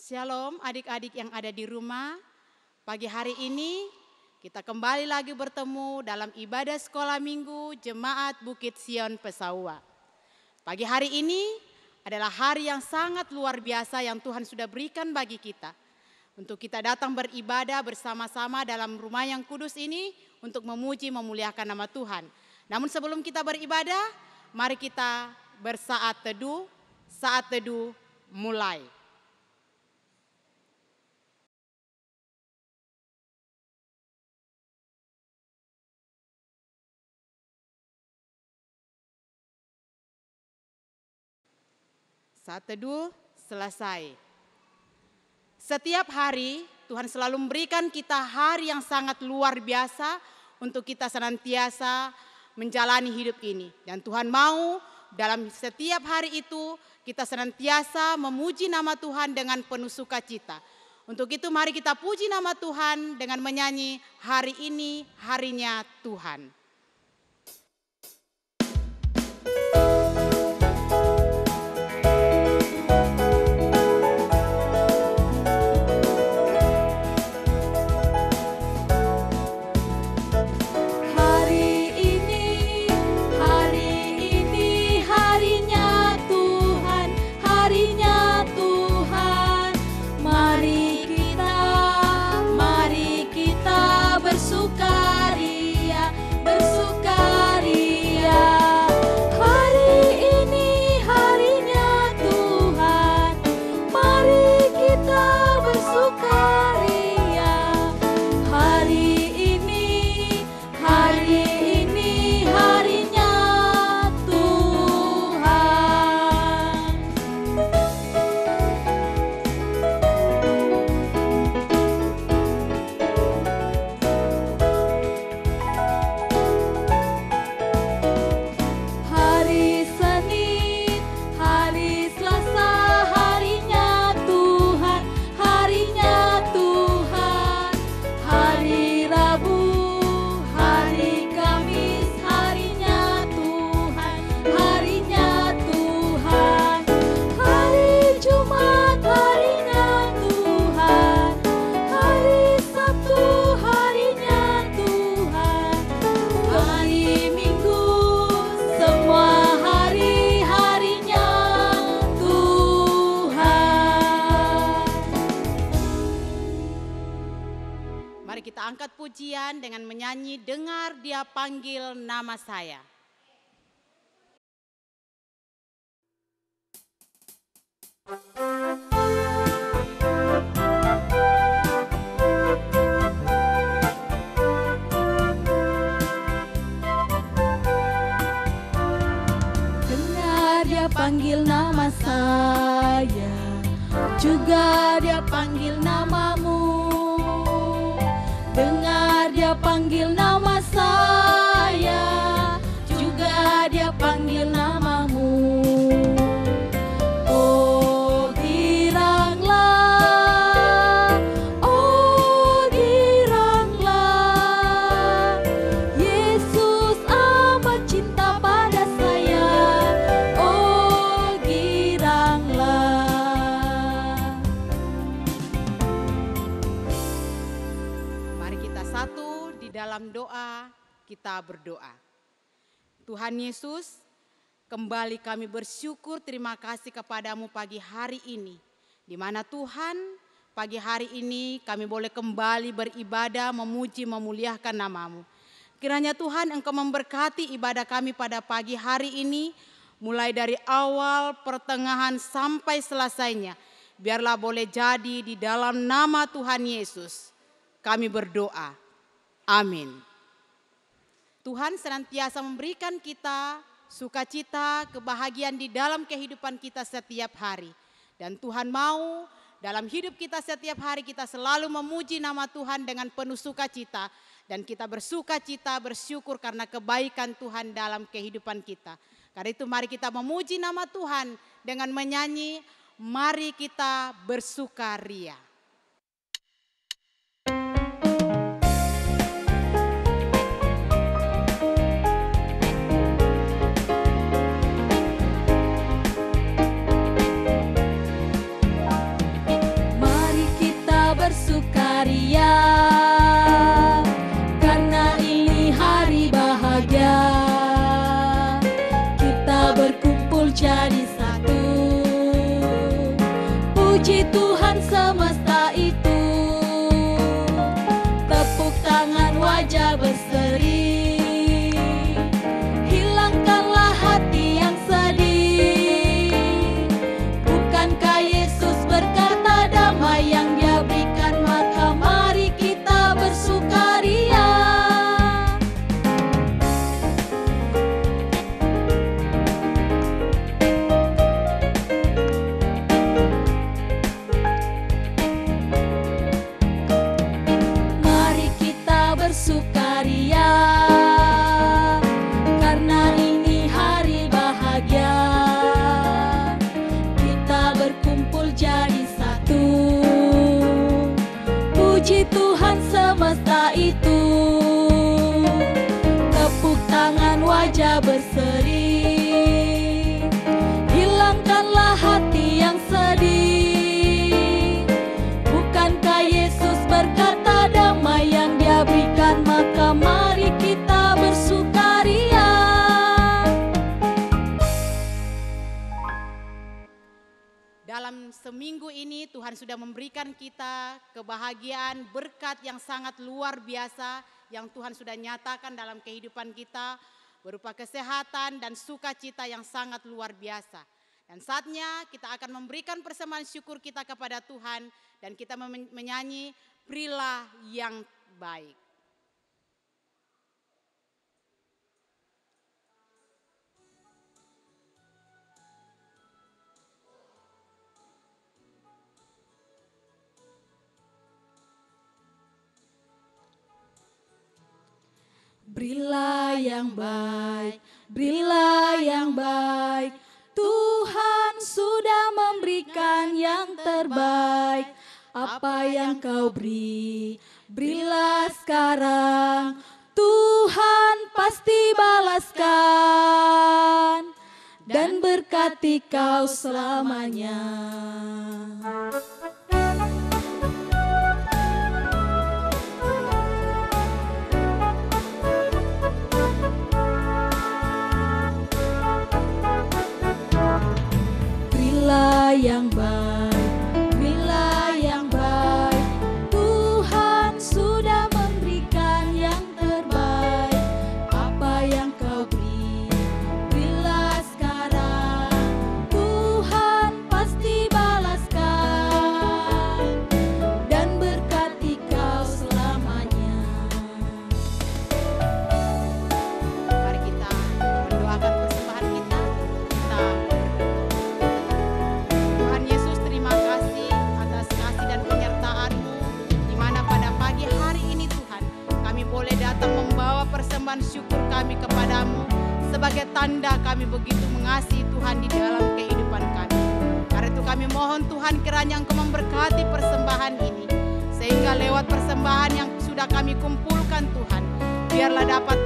Shalom adik-adik yang ada di rumah. Pagi hari ini kita kembali lagi bertemu dalam ibadah sekolah minggu Jemaat Bukit Sion Pesaua. Pagi hari ini adalah hari yang sangat luar biasa yang Tuhan sudah berikan bagi kita. Untuk kita datang beribadah bersama-sama dalam rumah yang kudus ini untuk memuji memuliakan nama Tuhan. Namun sebelum kita beribadah, mari kita bersaat teduh. Saat teduh mulai. Saat teduh selesai. Setiap hari Tuhan selalu memberikan kita hari yang sangat luar biasa untuk kita senantiasa menjalani hidup ini. Dan Tuhan mau dalam setiap hari itu kita senantiasa memuji nama Tuhan dengan penuh sukacita. Untuk itu mari kita puji nama Tuhan dengan menyanyi hari ini harinya Tuhan. Angkat pujian dengan menyanyi dengar dia panggil nama saya. Dengar dia panggil nama saya, juga dia panggil namamu. Dengar dia panggil nama saya, juga dia panggil namamu. Oh giranglah, Yesus amat cinta pada saya. Oh giranglah. Satu di dalam doa kita berdoa. Tuhan Yesus, kembali kami bersyukur terima kasih kepadamu pagi hari ini. Di mana Tuhan pagi hari ini kami boleh kembali beribadah memuji memuliakan namamu. Kiranya Tuhan Engkau memberkati ibadah kami pada pagi hari ini. Mulai dari awal, pertengahan sampai selesainya. Biarlah boleh jadi di dalam nama Tuhan Yesus kami berdoa. Amin. Tuhan senantiasa memberikan kita sukacita, kebahagiaan di dalam kehidupan kita setiap hari. Dan Tuhan mau dalam hidup kita setiap hari kita selalu memuji nama Tuhan dengan penuh sukacita. Dan kita bersukacita, bersyukur karena kebaikan Tuhan dalam kehidupan kita. Karena itu mari kita memuji nama Tuhan dengan menyanyi, mari kita bersukaria. wajah berseri. Hilangkanlah hati yang sedih. Bukankah Yesus berkata damai yang Dia berikan, maka mari kita bersukaria. Dalam seminggu ini Tuhan sudah memberikan kita kebahagiaan, berkat yang sangat luar biasa yang Tuhan sudah nyatakan dalam kehidupan kita, berupa kesehatan dan sukacita yang sangat luar biasa. Dan saatnya kita akan memberikan persembahan syukur kita kepada Tuhan dan kita menyanyi Berilah yang baik. Berilah yang baik, berilah yang baik. Tuhan sudah memberikan yang terbaik. Apa yang kau beri, berilah sekarang. Tuhan pasti balaskan dan berkati kau selamanya. Yang baik, berilah yang baik. Tuhan sudah memberikan yang terbaik. Apa yang kau beri, berilah sekarang. Tuhan pasti balaskan dan berkati kau selamanya. Mari kita mendoakan persembahan kita. Tuhan Yesus, terima kasih atas kasih dan penyertaan-Mu, di mana pada pagi hari ini Tuhan, kami boleh datang membawa persembahan syukur kami kepadamu sebagai tanda kami begitu mengasihi Tuhan di dalam kehidupan kami. Karena itu kami mohon Tuhan, kiranya Engkau memberkati persembahan ini, sehingga lewat persembahan yang sudah kami kumpulkan Tuhan, biarlah dapat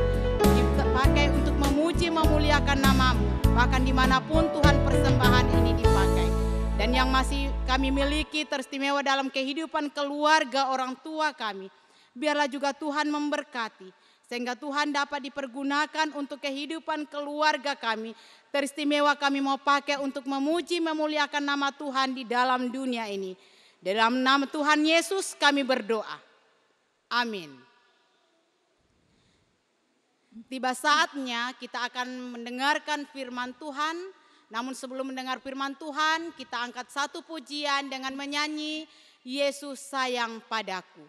dipakai untuk memuji memuliakan nama-Mu, bahkan dimanapun Tuhan persembahan ini dipakai. Dan yang masih kami miliki teristimewa dalam kehidupan keluarga orang tua kami, biarlah juga Tuhan memberkati, sehingga Tuhan dapat dipergunakan untuk kehidupan keluarga kami. Teristimewa kami mau pakai untuk memuji memuliakan nama Tuhan di dalam dunia ini. Dalam nama Tuhan Yesus kami berdoa. Amin. Tiba saatnya kita akan mendengarkan firman Tuhan. Namun sebelum mendengar firman Tuhan, kita angkat satu pujian dengan menyanyi Yesus sayang padaku.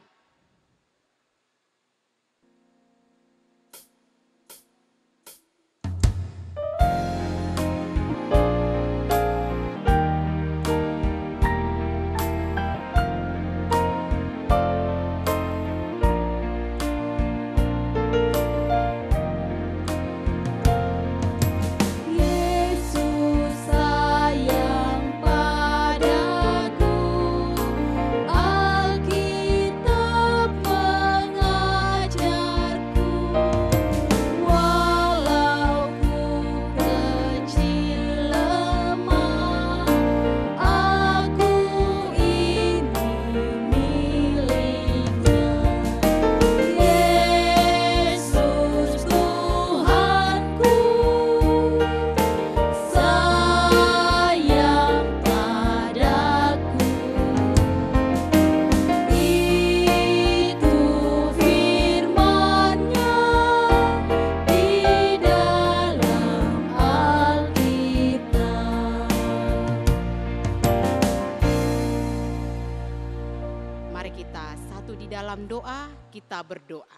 Kita berdoa.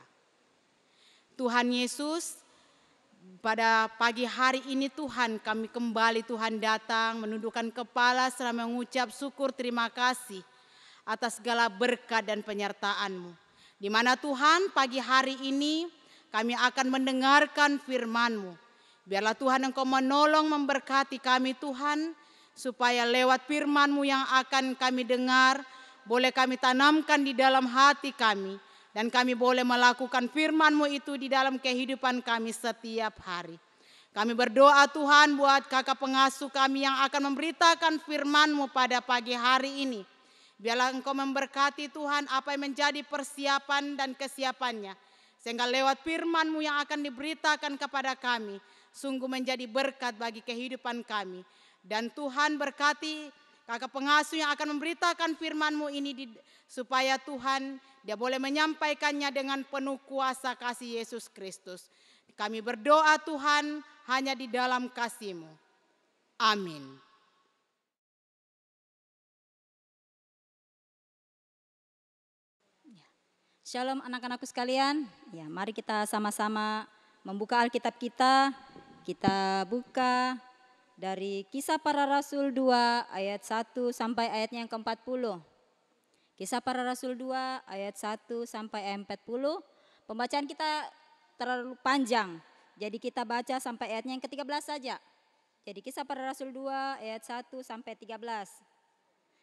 Tuhan Yesus, pada pagi hari ini Tuhan, kami kembali Tuhan datang menundukkan kepala serta mengucap syukur terima kasih atas segala berkat dan penyertaan-Mu. Di mana Tuhan pagi hari ini kami akan mendengarkan firman-Mu. Biarlah Tuhan Engkau menolong memberkati kami Tuhan, supaya lewat firman-Mu yang akan kami dengar, boleh kami tanamkan di dalam hati kami. dan kami boleh melakukan firman-Mu itu di dalam kehidupan kami setiap hari. Kami berdoa Tuhan buat kakak pengasuh kami yang akan memberitakan firman-Mu pada pagi hari ini. Biarlah Engkau memberkati Tuhan apa yang menjadi persiapan dan kesiapannya. Sehingga lewat firman-Mu yang akan diberitakan kepada kami, sungguh menjadi berkat bagi kehidupan kami. Dan Tuhan berkati kakak pengasuh yang akan memberitakan firman-Mu ini supaya Tuhan dia boleh menyampaikannya dengan penuh kuasa kasih Yesus Kristus. Kami berdoa Tuhan hanya di dalam kasih-Mu. Amin. Shalom anak-anakku sekalian. Ya, mari kita sama-sama membuka Alkitab kita. Kita buka dari Kisah Para Rasul 2 ayat 1 sampai ayatnya yang ke-40. Kisah Para Rasul 2 ayat 1 sampai ayat 40. Pembacaan kita terlalu panjang. Jadi kita baca sampai ayatnya yang ke-13 saja. Jadi Kisah Para Rasul 2 ayat 1 sampai 13.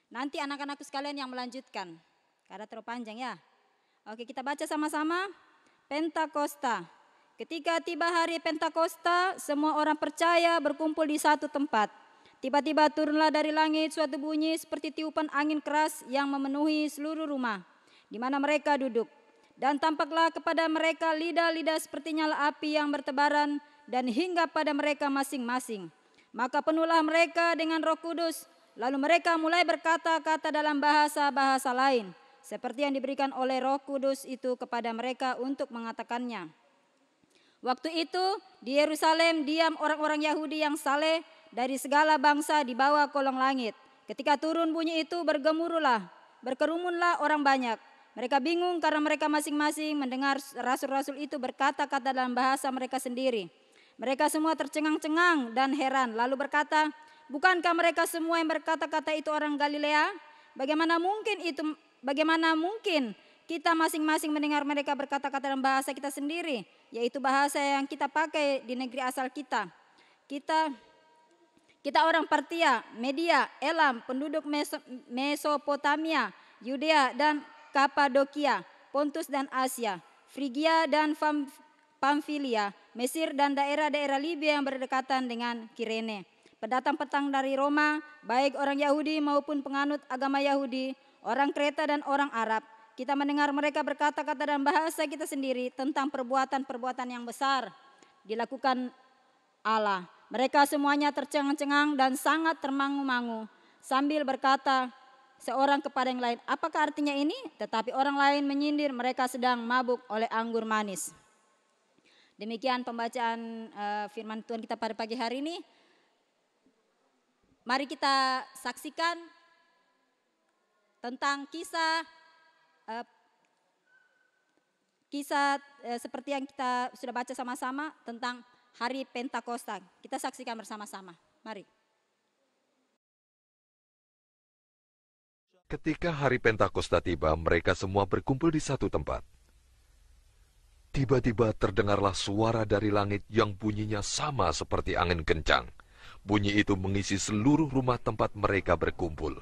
Nanti anak-anakku sekalian yang melanjutkan. Karena terlalu panjang ya. Oke, kita baca sama-sama. Pentakosta. Ketika tiba hari Pentakosta, semua orang percaya berkumpul di satu tempat. Tiba-tiba turunlah dari langit suatu bunyi seperti tiupan angin keras yang memenuhi seluruh rumah di mana mereka duduk. Dan tampaklah kepada mereka lidah-lidah seperti nyala api yang bertebaran dan hinggap pada mereka masing-masing. Maka penuhlah mereka dengan Roh Kudus, lalu mereka mulai berkata-kata dalam bahasa-bahasa lain, seperti yang diberikan oleh Roh Kudus itu kepada mereka untuk mengatakannya. Waktu itu di Yerusalem diam orang-orang Yahudi yang saleh dari segala bangsa di bawah kolong langit. Ketika turun bunyi itu berkerumunlah orang banyak. Mereka bingung karena mereka masing-masing mendengar rasul-rasul itu berkata-kata dalam bahasa mereka sendiri. Mereka semua tercengang-cengang dan heran lalu berkata, bukankah mereka semua yang berkata-kata itu orang Galilea? Bagaimana mungkin kita masing-masing mendengar mereka berkata-kata dalam bahasa kita sendiri, yaitu bahasa yang kita pakai di negeri asal kita. Kita orang Partia, Media, Elam, penduduk Mesopotamia, Yudea dan Kapadokia, Pontus dan Asia, Frigia dan Pamfilia, Mesir dan daerah-daerah Libya yang berdekatan dengan Kirene. Pendatang-pendatang dari Roma, baik orang Yahudi maupun penganut agama Yahudi, orang Kreta dan orang Arab. Kita mendengar mereka berkata-kata dalam bahasa kita sendiri tentang perbuatan-perbuatan yang besar dilakukan Allah. Mereka semuanya tercengang-cengang dan sangat termangu-mangu sambil berkata seorang kepada yang lain, apakah artinya ini? Tetapi orang lain menyindir mereka sedang mabuk oleh anggur manis. Demikian pembacaan firman Tuhan kita pada pagi hari ini. Mari kita saksikan tentang kisah seperti yang kita sudah baca sama-sama tentang hari Pentakosta. Kita saksikan bersama-sama. Mari. Ketika hari Pentakosta tiba, mereka semua berkumpul di satu tempat. Tiba-tiba terdengarlah suara dari langit yang bunyinya sama seperti angin kencang. Bunyi itu mengisi seluruh rumah tempat mereka berkumpul.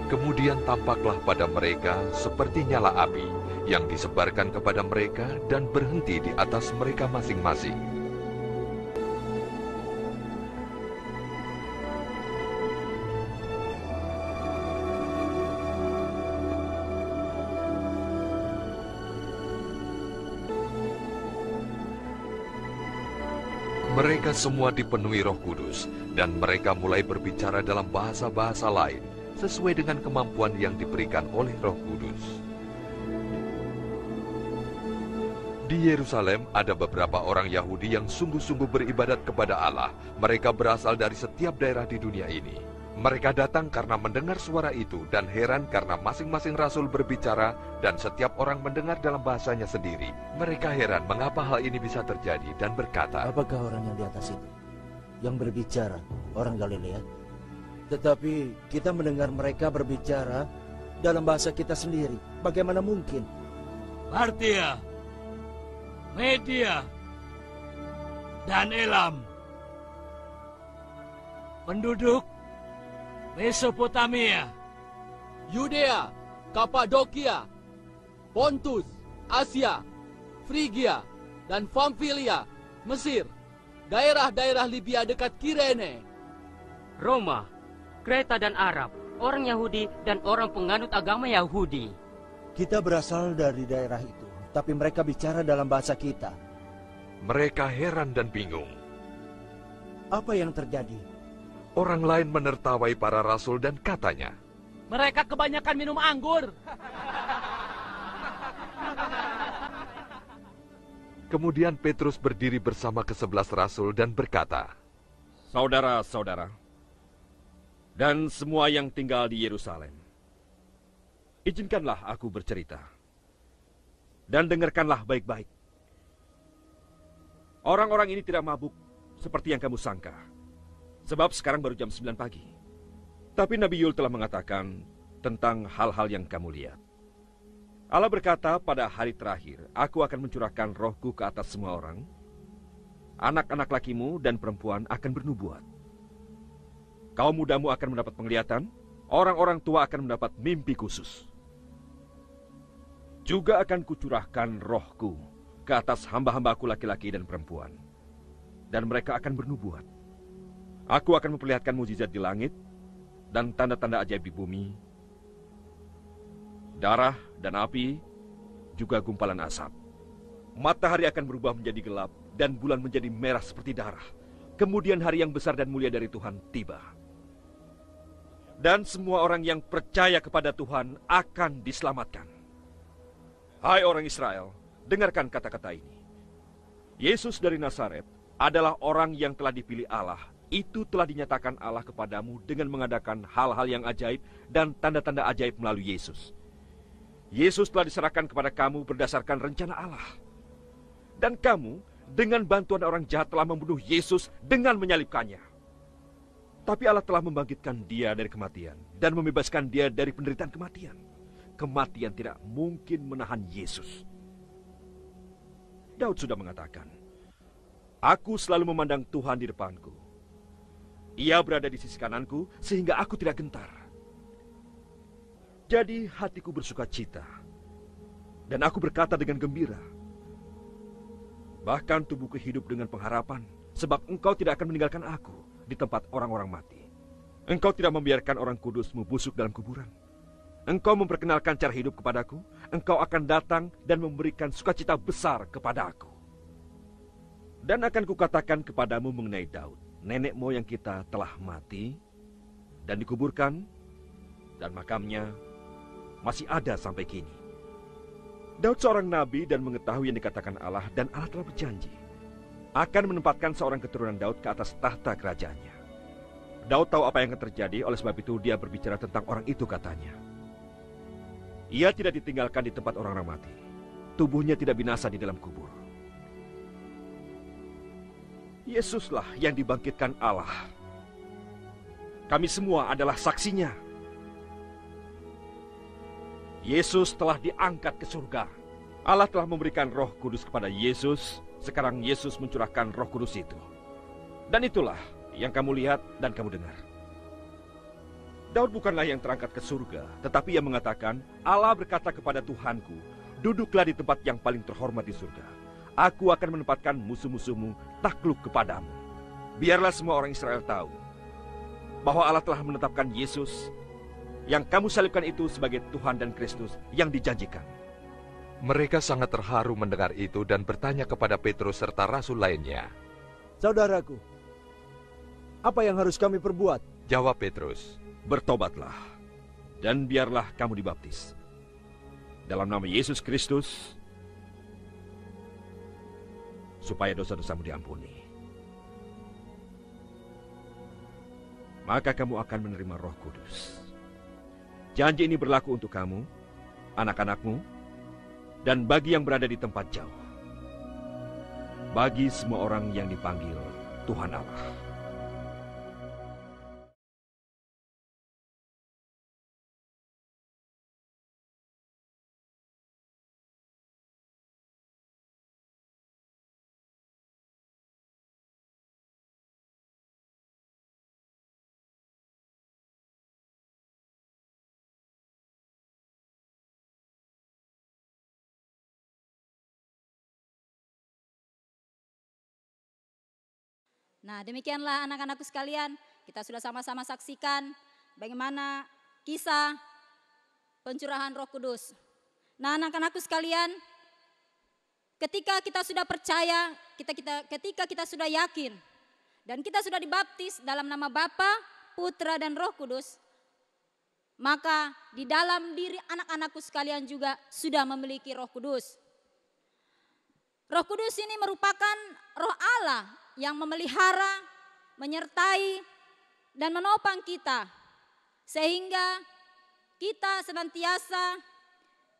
Kemudian tampaklah pada mereka seperti nyala api yang disebarkan kepada mereka dan berhenti di atas mereka masing-masing. Mereka semua dipenuhi Roh Kudus dan mereka mulai berbicara dalam bahasa-bahasa lain sesuai dengan kemampuan yang diberikan oleh Roh Kudus. Di Yerusalem ada beberapa orang Yahudi yang sungguh-sungguh beribadat kepada Allah. Mereka berasal dari setiap daerah di dunia ini. Mereka datang karena mendengar suara itu dan heran karena masing-masing rasul berbicara dan setiap orang mendengar dalam bahasanya sendiri. Mereka heran mengapa hal ini bisa terjadi dan berkata, apakah orang yang di atas itu yang berbicara orang Galilea? Tetapi kita mendengar mereka berbicara dalam bahasa kita sendiri. Bagaimana mungkin? Partia, Media, dan Elam. Penduduk Mesopotamia, Yudea, Kapadokia, Pontus, Asia, Frigia, dan Pamfilia, Mesir, daerah-daerah Libya dekat Kirene, Roma, Kreta dan Arab, orang Yahudi dan orang penganut agama Yahudi. Kita berasal dari daerah itu, tapi mereka bicara dalam bahasa kita. Mereka heran dan bingung. Apa yang terjadi? Orang lain menertawai para rasul dan katanya, mereka kebanyakan minum anggur. Kemudian Petrus berdiri bersama ke-11 rasul dan berkata, Saudara-saudara, dan semua yang tinggal di Yerusalem, izinkanlah aku bercerita, dan dengarkanlah baik-baik. Orang-orang ini tidak mabuk seperti yang kamu sangka, sebab sekarang baru jam 9 pagi. Tapi Nabi Yul telah mengatakan tentang hal-hal yang kamu lihat. Allah berkata, pada hari terakhir, aku akan mencurahkan rohku ke atas semua orang. Anak-anak lakimu dan perempuan akan bernubuat. Kaum mudamu akan mendapat penglihatan, orang-orang tua akan mendapat mimpi khusus. Juga akan kucurahkan rohku ke atas hamba-hambaku laki-laki dan perempuan. Dan mereka akan bernubuat. Aku akan memperlihatkan mukjizat di langit dan tanda-tanda ajaib di bumi, darah dan api, juga gumpalan asap. Matahari akan berubah menjadi gelap dan bulan menjadi merah seperti darah. Kemudian hari yang besar dan mulia dari Tuhan tiba. Dan semua orang yang percaya kepada Tuhan akan diselamatkan. Hai orang Israel, dengarkan kata-kata ini. Yesus dari Nazaret adalah orang yang telah dipilih Allah. Itu telah dinyatakan Allah kepadamu dengan mengadakan hal-hal yang ajaib dan tanda-tanda ajaib melalui Yesus. Yesus telah diserahkan kepada kamu berdasarkan rencana Allah. Dan kamu dengan bantuan orang jahat telah membunuh Yesus dengan menyalibkannya. Tapi Allah telah membangkitkan dia dari kematian dan membebaskan dia dari penderitaan kematian. Kematian tidak mungkin menahan Yesus. Daud sudah mengatakan, aku selalu memandang Tuhan di depanku. Ia berada di sisi kananku sehingga aku tidak gentar. Jadi hatiku bersuka cita, dan aku berkata dengan gembira. Bahkan tubuhku hidup dengan pengharapan, sebab engkau tidak akan meninggalkan aku di tempat orang-orang mati. Engkau tidak membiarkan orang kudusmu busuk dalam kuburan. Engkau memperkenalkan cara hidup kepadaku, engkau akan datang dan memberikan sukacita besar kepada aku. Dan akan kukatakan kepadamu mengenai Daud, nenek moyang kita telah mati dan dikuburkan, dan makamnya masih ada sampai kini. Daud seorang nabi dan mengetahui yang dikatakan Allah, dan Allah telah berjanji akan menempatkan seorang keturunan Daud ke atas tahta kerajaannya. Daud tahu apa yang akan terjadi, oleh sebab itu dia berbicara tentang orang itu, katanya. Ia tidak ditinggalkan di tempat orang-orang mati. Tubuhnya tidak binasa di dalam kubur. Yesuslah yang dibangkitkan Allah. Kami semua adalah saksinya. Yesus telah diangkat ke surga. Allah telah memberikan Roh Kudus kepada Yesus. Sekarang Yesus mencurahkan Roh Kudus itu. Dan itulah yang kamu lihat dan kamu dengar. Daud bukanlah yang terangkat ke surga, tetapi ia mengatakan, Allah berkata kepada Tuhanku, duduklah di tempat yang paling terhormat di surga. Aku akan menempatkan musuh-musuhmu takluk kepadamu. Biarlah semua orang Israel tahu bahwa Allah telah menetapkan Yesus yang kamu salibkan itu sebagai Tuhan dan Kristus yang dijanjikan. Mereka sangat terharu mendengar itu dan bertanya kepada Petrus serta rasul lainnya. Saudaraku, apa yang harus kami perbuat? Jawab Petrus, bertobatlah dan biarlah kamu dibaptis dalam nama Yesus Kristus supaya dosa-dosamu diampuni. Maka kamu akan menerima Roh Kudus. Janji ini berlaku untuk kamu, anak-anakmu, dan bagi yang berada di tempat jauh. Bagi semua orang yang dipanggil Tuhan Allah. Nah, demikianlah anak-anakku sekalian, kita sudah sama-sama saksikan bagaimana kisah pencurahan Roh Kudus. Nah, anak-anakku sekalian, ketika kita sudah percaya, ketika kita sudah yakin, dan kita sudah dibaptis dalam nama Bapa, Putra, dan Roh Kudus, maka di dalam diri anak-anakku sekalian juga sudah memiliki Roh Kudus. Roh Kudus ini merupakan Roh Allah yang memelihara, menyertai, dan menopang kita, sehingga kita senantiasa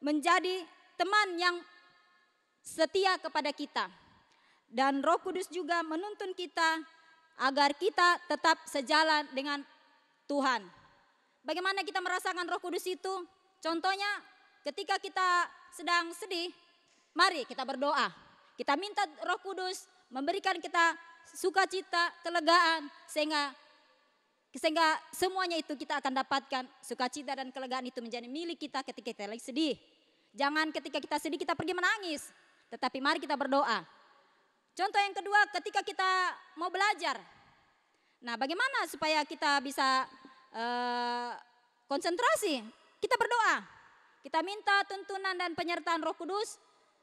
menjadi teman yang setia kepada kita. Dan Roh Kudus juga menuntun kita agar kita tetap sejalan dengan Tuhan. Bagaimana kita merasakan Roh Kudus itu? Contohnya ketika kita sedang sedih, mari kita berdoa. Kita minta Roh Kudus memberikan kita sukacita, kelegaan, sehingga semuanya itu kita akan dapatkan. Sukacita dan kelegaan itu menjadi milik kita ketika kita lagi sedih. Jangan ketika kita sedih kita pergi menangis, tetapi mari kita berdoa. Contoh yang kedua, ketika kita mau belajar. Nah, bagaimana supaya kita bisa konsentrasi? Kita berdoa. Kita minta tuntunan dan penyertaan Roh Kudus,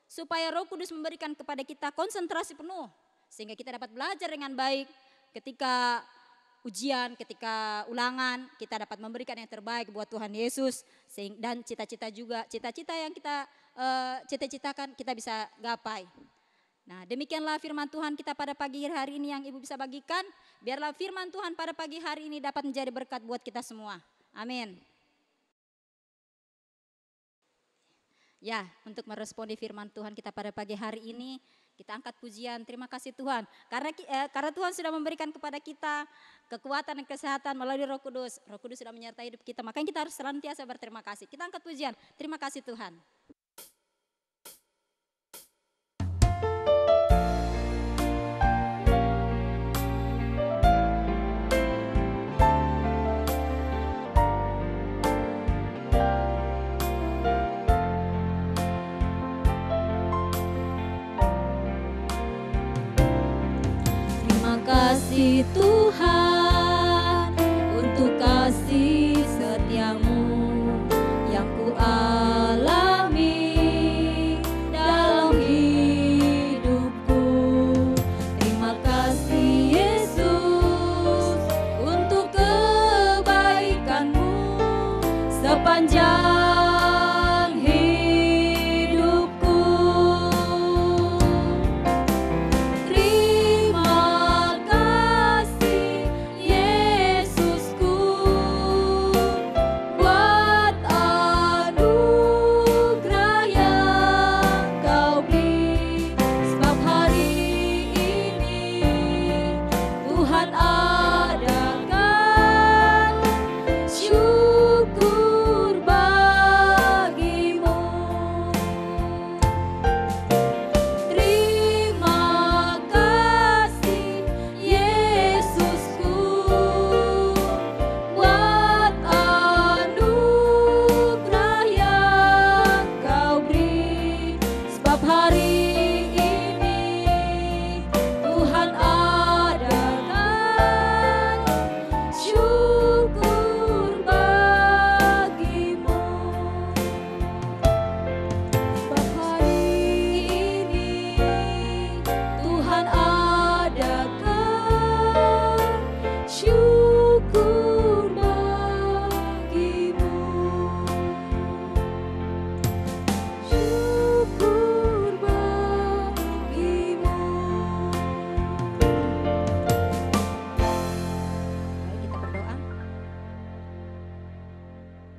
supaya Roh Kudus memberikan kepada kita konsentrasi penuh, sehingga kita dapat belajar dengan baik. Ketika ujian, ketika ulangan, kita dapat memberikan yang terbaik buat Tuhan Yesus. Dan cita-cita juga, cita-cita yang kita cita-citakan kita bisa gapai. Nah, demikianlah firman Tuhan kita pada pagi hari ini yang Ibu bisa bagikan. Biarlah firman Tuhan pada pagi hari ini dapat menjadi berkat buat kita semua. Amin. Ya, untuk meresponi firman Tuhan kita pada pagi hari ini, kita angkat pujian. Terima kasih Tuhan. Karena Tuhan sudah memberikan kepada kita kekuatan dan kesehatan melalui Roh Kudus. Roh Kudus sudah menyertai hidup kita, makanya kita harus senantiasa berterima kasih. Kita angkat pujian. Terima kasih Tuhan. Kasih Tuhan untuk kasih setiamu yang ku alami dalam hidupku. Terima kasih Yesus untuk kebaikanmu sepanjang hidupku.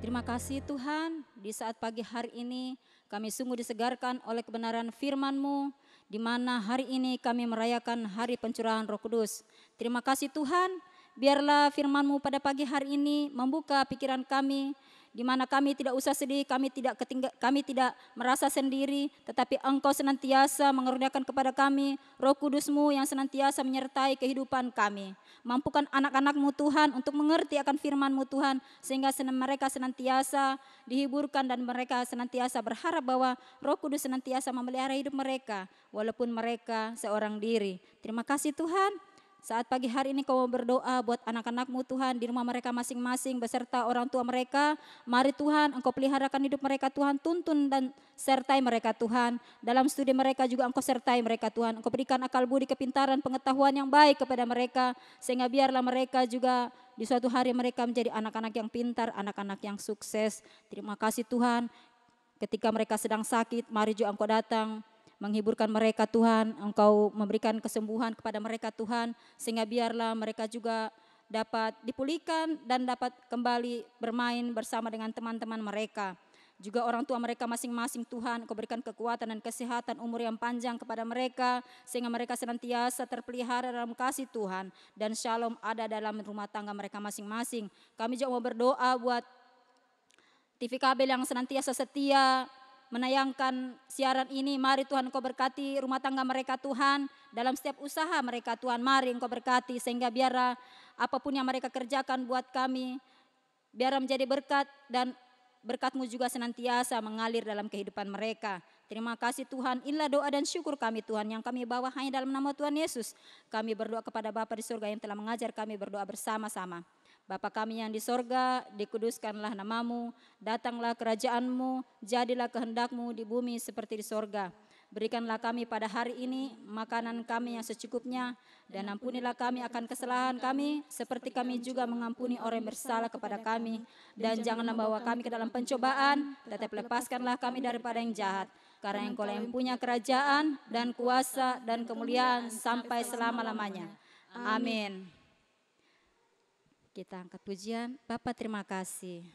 Terima kasih Tuhan, di saat pagi hari ini kami sungguh disegarkan oleh kebenaran firman-Mu, di mana hari ini kami merayakan hari pencurahan Roh Kudus. Terima kasih Tuhan, biarlah firman-Mu pada pagi hari ini membuka pikiran kami, di mana kami tidak usah sedih, kami tidak merasa sendiri, tetapi Engkau senantiasa mengeruniakan kepada kami Roh Kudus-Mu yang senantiasa menyertai kehidupan kami. Mampukan anak-anak-Mu Tuhan untuk mengerti akan firman-Mu Tuhan, sehingga mereka senantiasa dihiburkan dan mereka senantiasa berharap bahwa Roh Kudus senantiasa memelihara hidup mereka, walaupun mereka seorang diri. Terima kasih Tuhan. Saat pagi hari ini kau berdoa buat anak-anak-Mu Tuhan di rumah mereka masing-masing beserta orang tua mereka. Mari Tuhan Engkau peliharakan hidup mereka Tuhan, tuntun dan sertai mereka Tuhan. Dalam studi mereka juga Engkau sertai mereka Tuhan. Engkau berikan akal budi, kepintaran, pengetahuan yang baik kepada mereka. Sehingga biarlah mereka juga di suatu hari mereka menjadi anak-anak yang pintar, anak-anak yang sukses. Terima kasih Tuhan. Ketika mereka sedang sakit, mari juga Engkau datang menghiburkan mereka Tuhan, Engkau memberikan kesembuhan kepada mereka Tuhan, sehingga biarlah mereka juga dapat dipulihkan dan dapat kembali bermain bersama dengan teman-teman mereka. Juga orang tua mereka masing-masing Tuhan, Engkau berikan kekuatan dan kesehatan, umur yang panjang kepada mereka, sehingga mereka senantiasa terpelihara dalam kasih Tuhan, dan shalom ada dalam rumah tangga mereka masing-masing. Kami juga mau berdoa buat TV kabel yang senantiasa setia menayangkan siaran ini. Mari Tuhan Engkau berkati rumah tangga mereka Tuhan, dalam setiap usaha mereka Tuhan, mari Engkau berkati sehingga biar apapun yang mereka kerjakan buat kami, biar menjadi berkat dan berkat-Mu juga senantiasa mengalir dalam kehidupan mereka. Terima kasih Tuhan, inilah doa dan syukur kami Tuhan yang kami bawa hanya dalam nama Tuhan Yesus. Kami berdoa kepada Bapa di surga yang telah mengajar kami berdoa bersama-sama. Bapa kami yang di sorga, dikuduskanlah nama-Mu, datanglah kerajaan-Mu, jadilah kehendak-Mu di bumi seperti di sorga. Berikanlah kami pada hari ini makanan kami yang secukupnya, dan ampunilah kami akan kesalahan kami, seperti kami juga mengampuni orang yang bersalah kepada kami. Dan janganlah bawa kami ke dalam pencobaan, tetapi lepaskanlah kami daripada yang jahat. Karena Engkau yang punya kerajaan dan kuasa dan kemuliaan sampai selama-lamanya. Amin. Kita angkat pujian. Bapa terima kasih.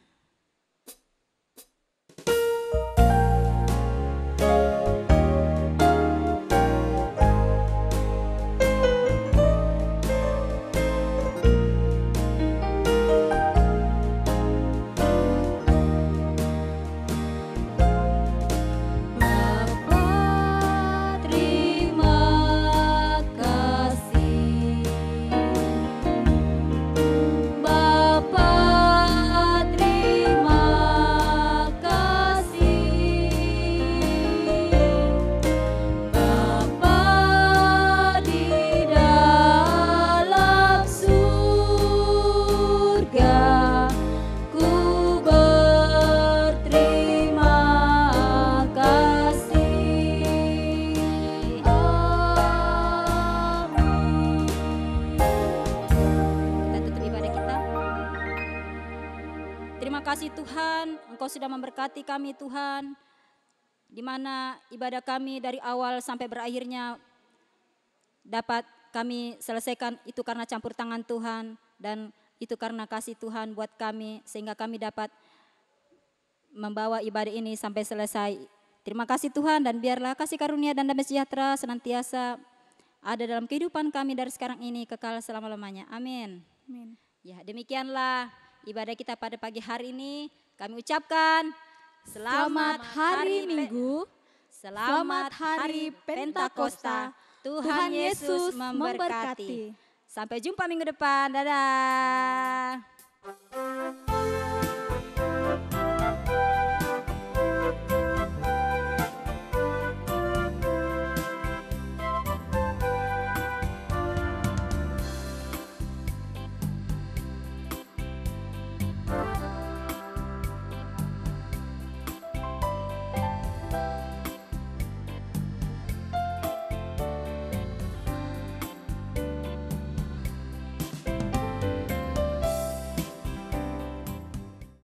Engkau sudah memberkati kami Tuhan, di mana ibadah kami dari awal sampai berakhirnya dapat kami selesaikan itu karena campur tangan Tuhan, dan itu karena kasih Tuhan buat kami, sehingga kami dapat membawa ibadah ini sampai selesai. Terima kasih Tuhan, dan biarlah kasih karunia dan damai sejahtera senantiasa ada dalam kehidupan kami dari sekarang ini kekal selama-lamanya. Amin. Amin. Ya, demikianlah ibadah kita pada pagi hari ini. Kami ucapkan selamat hari Minggu, selamat hari Pentakosta. Tuhan Yesus memberkati. Sampai jumpa minggu depan. Dadah.